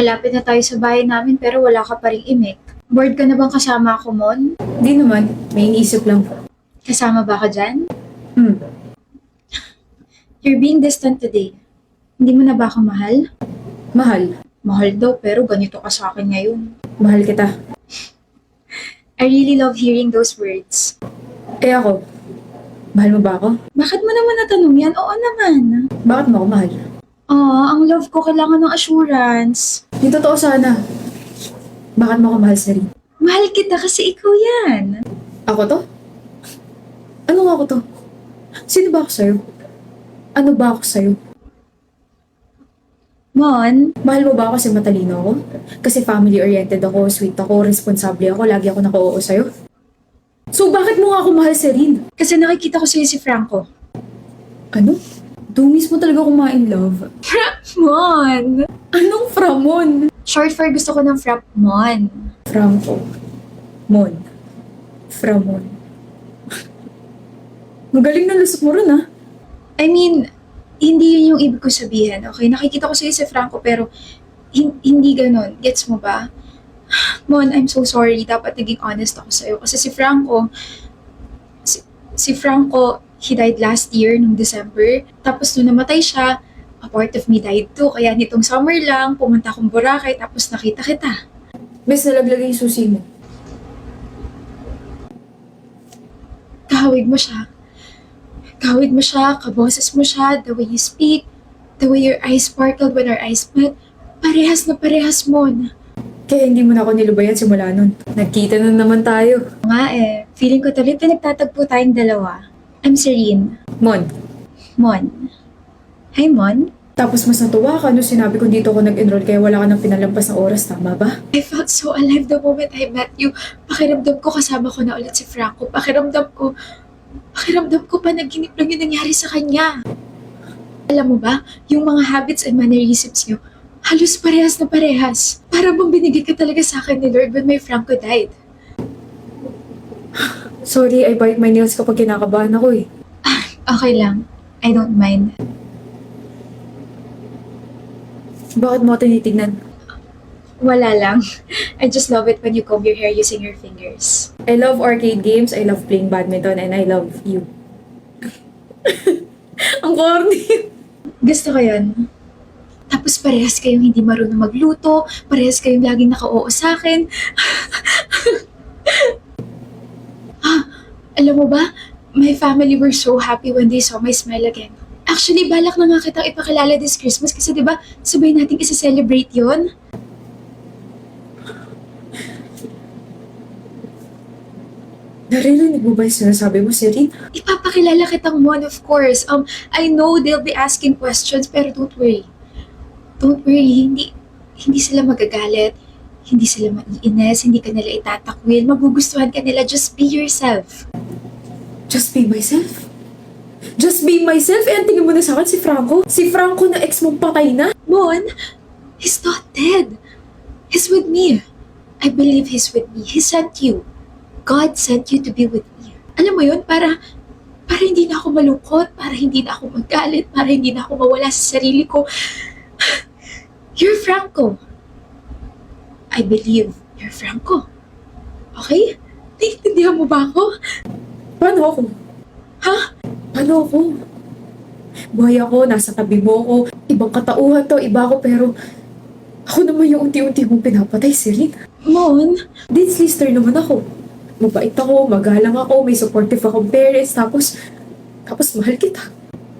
Malapit na tayo sa bahay namin pero wala ka pa ring imik. Bored ka na bang kasama ako, Mon? Di naman, may iniisip lang. Kasama ba ka dyan? Hmm, You're being distant today. Hindi mo na ba ako mahal? mahal. Mahal daw pero ganito ka sa akin ngayon. Mahal kita. I really love hearing those words. Eh ako, mahal mo ba ako? Bakit mo naman natanong yan? Oo naman. Bakit mo ako mahal? Ang love ko kailangan ng assurance. Yung totoo sana. Bakit mo ako mahal sa rin? Mahal kita kasi ikaw yan. Ako to? Ano nga ako to? Sino ba ako sa'yo? Ano ba ako sa'yo? Mon, Mahal mo ba ako kasi matalino ako? Kasi family-oriented ako, sweet ako, responsable ako, lagi ako naka-oo sa'yo? So bakit mo nga ako mahal sa rin? kasi nakikita ko sa'yo si Franco. Ano? Doon mismo talaga ako ma-in love. Mon! Anong Framon? Short for gusto ko ng Frap, Mon. Franco. Mon. Framon. Magaling na lusot mo rin, ah. I mean, hindi yun yung ibig ko sabihin, okay? Nakikita ko sa'yo si Franco pero hindi ganun. Gets mo ba? Mon, I'm so sorry. Dapat naging honest ako sa'yo. Kasi si Franco, he died last year, nung December. Tapos nung namatay siya, a part of me died too. Kaya nitong summer lang, pumunta akong Boracay tapos nakita kita. Bes, nalaglag yung susi mo. Kahawig mo siya. Kahawig mo siya, kaboses mo siya, the way you speak, the way your eyes sparkled when our eyes met. Parehas na parehas, Mon. Kaya hindi mo na ako nilubayan simula nun. Nagkita na naman tayo. Nga feeling ko tuloy pinagtatagpo tayong dalawa. I'm Serene. Mon. Mon. Hi, Mon. Tapos mas natuwa ka nung sinabi ko dito ako nag-enroll kaya wala ka nang pinalampas na oras, tama ba? I felt so alive the moment I met you. Pakiramdam ko kasama ko na ulit si Franco. Pakiramdam ko panaginip lang yung nangyari sa kanya. Alam mo ba, yung mga habits and mannerisms niyo, halos parehas na parehas. Para bang binigay ka talaga sa akin ni Lord when my Franco died. Sorry, I bite my nails kapag kinakabahan ako eh. Okay lang. I don't mind. Bakit mo ako tinitignan? Wala lang. I just love it when you comb your hair using your fingers. I love arcade games, I love playing badminton, and I love you. Ang corny. Gusto ko yun. Tapos parehas kayong hindi marunong magluto, parehas kayong laging naka-oo sa akin. Alam mo ba, my family were so happy when they saw my smile again. Actually, balak na nga kitang ipakilala this Christmas kasi di ba sabay nating isa-celebrate yon. Naririnig mo ba yung sinasabi mo, Serene? Ipapakilala kitang Mon, of course. I know they'll be asking questions pero don't worry. Don't worry, hindi sila magagalit. Hindi sila maiinis, hindi ka nila itatakwil, magugustuhan ka nila, just be yourself. Just be myself? Just be myself? Eh, ang tingin mo na sa akin si Franco? Si Franco na ex mong patay na? Mon, he's not dead. He's with me. I believe he's with me. He sent you. God sent you to be with me. Alam mo yun, para hindi na ako malungkot, para hindi na ako magalit, para hindi na ako mawala sa sarili ko. You're Franco. I believe you're Franco. Okay? Naiintindihan mo ba ako? Paano ako? Ha? Paano ako? Buhay ako, nasa tabi mo ako. Ibang katauhan to, iba ako, pero ako naman yung unti-unti mong pinapatay, Serene. Mon, Dean's lister naman ako. Mabait ako, magalang ako, may supportive akong parents, tapos mahal kita.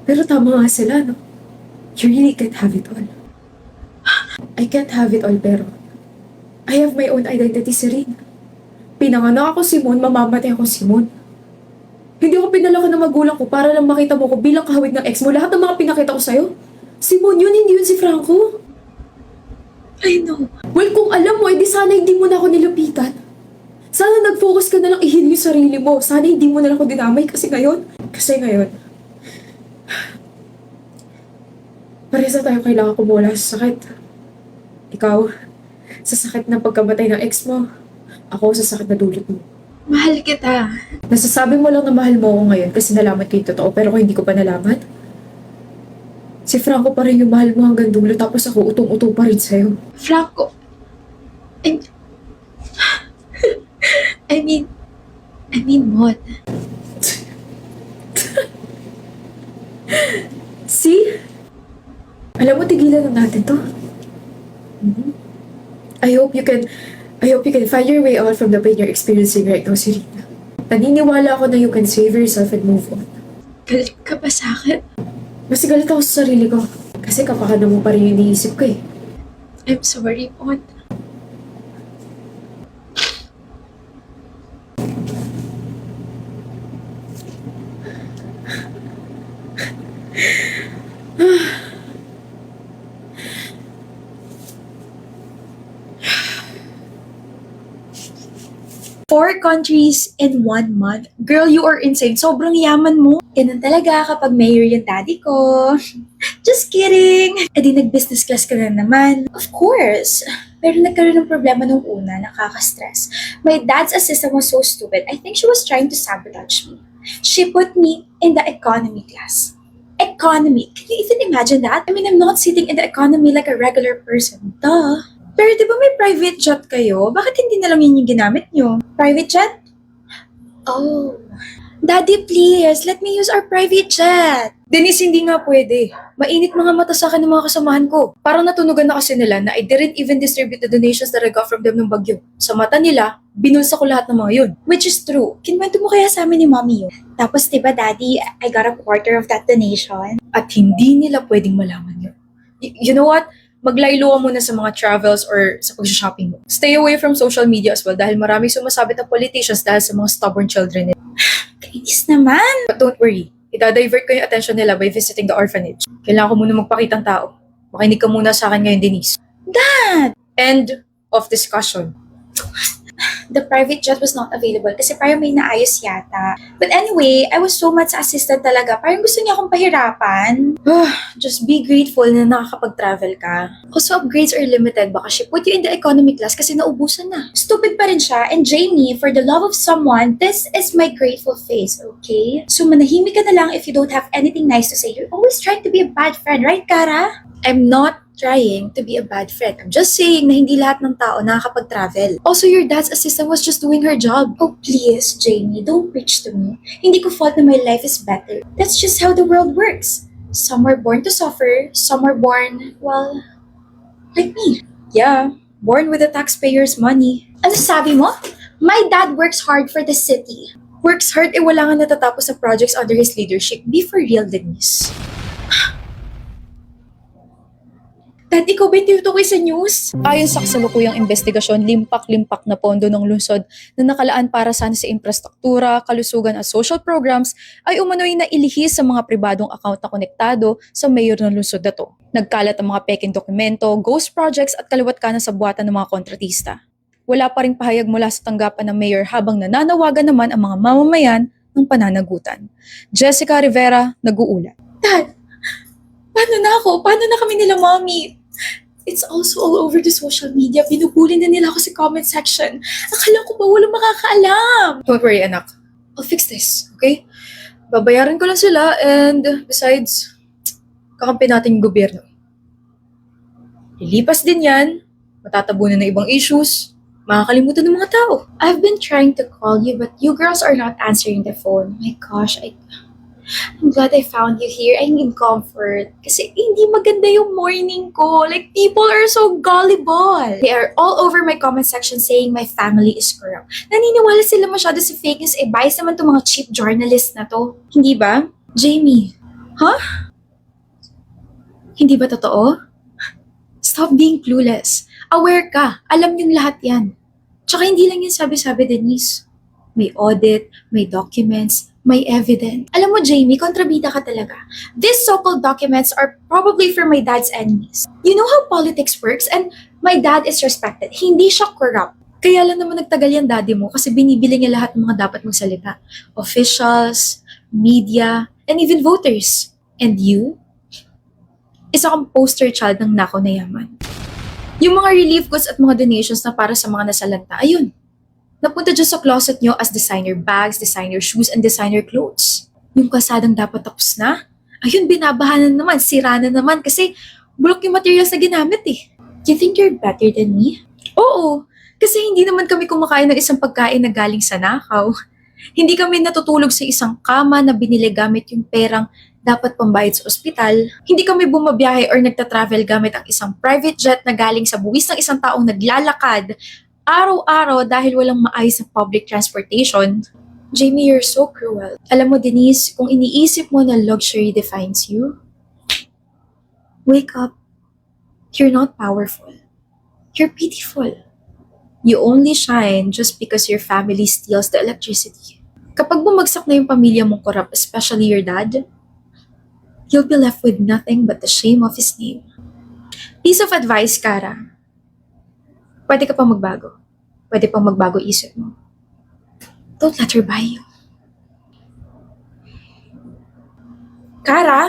Pero tama nga sila, no? You really can't have it all. I can't have it all, pero I have my own identity, Serene. Pinanganak ako Simon, mamamatay ako Simon. Hindi ako pinalaki ng magulang ko para lang makita mo ko bilang kahawig ng ex mo. Lahat ng mga pinakita ko sa'yo, Simon yun, hindi yun si Franco. I know. Well, kung alam mo, edi sana hindi mo na ako nilapitan. Sana nag-focus ka na lang i-heal yung sarili mo. Sana hindi mo na lang ako dinamay kasi ngayon, parehas na tayo kailangan kumula sa sakit. Ikaw, sa sakit ng pagkamatay ng ex mo. Ako sa sakit na dulot mo. Mahal kita. Nasasabi mo lang na mahal mo ako ngayon kasi nalaman ko yung totoo pero kung hindi ko pa nalaman, Si Franco pa rin yung mahal mo hanggang dulo tapos ako utong-uto pa rin sa'yo. Franco, I, I mean, Mon. See? Alam mo, tigilan na natin to. Mhm. I hope you can find your way out from the pain you're experiencing right now, Serena. Naniniwala ako na you can save yourself and move on. Galit ka ba sa akin? Mas galit ako sa sarili ko. Kasi kapakanan mo pa rin yung iniisip ko eh. I'm sorry, Mon. Four countries in 1 month. Girl, you are insane. Sobrang yaman mo. Ganun talaga kapag mayor yung daddy ko. Just kidding. E di nag-business class ka na naman. Of course. Pero nagkaroon ng problema nung una, nakaka-stress. My dad's assistant was so stupid. I think she was trying to sabotage me. She put me in the economy class. Economy. Can you even imagine that? I mean, I'm not sitting in the economy like a regular person. Duh. Pero di ba may private jet kayo? Bakit hindi na lang yun yung ginamit nyo? Private jet? Oh. Daddy, please, let me use our private jet. Denise, hindi nga pwede. Mainit mga mata sa akin ng mga kasamahan ko. Parang natunugan na kasi nila na I didn't even distribute the donations that I got from them ng bagyo. Sa mata nila, binulsa ko lahat ng mga yun. Which is true. Kinwento mo kaya sa amin ni Mommy yun? Tapos diba, Daddy, I got a quarter of that donation. At hindi nila pwedeng malaman yun. You know what? Maglaylo ka muna sa mga travels or sa pag-shopping mo. Stay away from social media as well dahil maraming sumasabit ng politicians dahil sa mga stubborn children nila. Kainis naman! But don't worry, idadivert ko yung attention nila by visiting the orphanage. Kailangan ko muna magpakitang tao. Makinig ka muna sa akin ngayon, Denise. Dad! End of discussion. The private jet was not available kasi parang may naayos yata. But anyway, I was so much sa assistant talaga. Parang gusto niya akong pahirapan. Just be grateful na nakakapag-travel ka. Also, upgrades are limited. Baka she put you in the economy class kasi naubusan na. Stupid pa rin siya. And Jamie, for the love of someone, this is my grateful face, okay? So manahimik ka na lang if you don't have anything nice to say. You're always trying to be a bad friend, right, Kara? I'm not trying to be a bad friend. I'm just saying na hindi lahat ng tao nakakapag-travel. Also, your dad's assistant was just doing her job. Oh, please, Jamie, don't preach to me. Hindi ko fault na my life is better. That's just how the world works. Some are born to suffer, some are born, well, like me. Yeah, born with the taxpayers' money. Ano sabi mo? My dad works hard for the city. Works hard, wala nga natatapos sa projects under his leadership. Be for real, Denise. Dad, ikaw ba yung tinutukoy sa news? Ayon sa kasalukuyang investigasyon, limpak-limpak na pondo ng lungsod na nakalaan para sana sa infrastruktura, kalusugan at social programs ay umano'y nailihis sa mga pribadong account na konektado sa mayor ng lungsod na to. Nagkalat ang mga peking dokumento, ghost projects at kaliwat kanan sa buhatan ng mga kontratista. Wala pa ring pahayag mula sa tanggapan ng mayor habang nananawagan naman ang mga mamamayan ng pananagutan. Jessica Rivera, nag-uulat. Dad, paano na ako? Paano na kami nila, Mommy? It's also all over the social media. Binubuli na nila ako sa comment section. Akala ko ba walang makakaalam? Don't worry, anak. I'll fix this, okay? Babayaran ko lang sila and besides, kakampi natin yung gobyerno. Lilipas din yan, matatabunan ng ibang issues, makakalimutan ng mga tao. I've been trying to call you but you girls are not answering the phone. My gosh, I'm glad I found you here. I'm in comfort. Kasi hindi maganda yung morning ko. Like, people are so gullible. They are all over my comment section saying my family is corrupt. Naniniwala sila masyado sa fake news. Bias naman itong mga cheap journalists na to. Hindi ba? Jamie, huh? Hindi ba totoo? Stop being clueless. Aware ka. Alam yung lahat yan. Tsaka hindi lang yan sabi-sabi, Denise. May audit, may documents, may evidence. Alam mo, Jamie, kontrabida ka talaga. These so-called documents are probably for my dad's enemies. You know how politics works and my dad is respected. Hindi siya corrupt. Kaya lang naman nagtagal yung daddy mo kasi binibili niya lahat ng mga dapat magsalita. Officials, media, and even voters. And you? Isa kang poster child ng nakaw na yaman. Yung mga relief goods at mga donations na para sa mga nasalanta, ayun. Napunta dyan sa closet nyo as designer bags, designer shoes, and designer clothes. Yung kasadang dapat tapos na, Ayun, binabaha na naman, sira na naman kasi bulok yung materials na ginamit eh. You think you're better than me? Oo, kasi hindi naman kami kumakain ng isang pagkain na galing sa nakaw. Hindi kami natutulog sa isang kama na binili gamit yung perang dapat pambayad sa ospital. Hindi kami bumabiyahe or nagta-travel gamit ang isang private jet na galing sa buwis ng isang taong naglalakad araw-araw dahil walang maayos na public transportation. Jamie, you're so cruel. Alam mo, Denise, kung iniisip mo na luxury defines you, wake up. You're not powerful. You're pitiful. You only shine just because your family steals the electricity. Kapag bumagsak na yung pamilya mong korap, especially your dad, you'll be left with nothing but the shame of his name. Piece of advice, Kara. Pwede ka pang magbago. Pwede pang magbago isip mo. Don't let her buy you. Kara?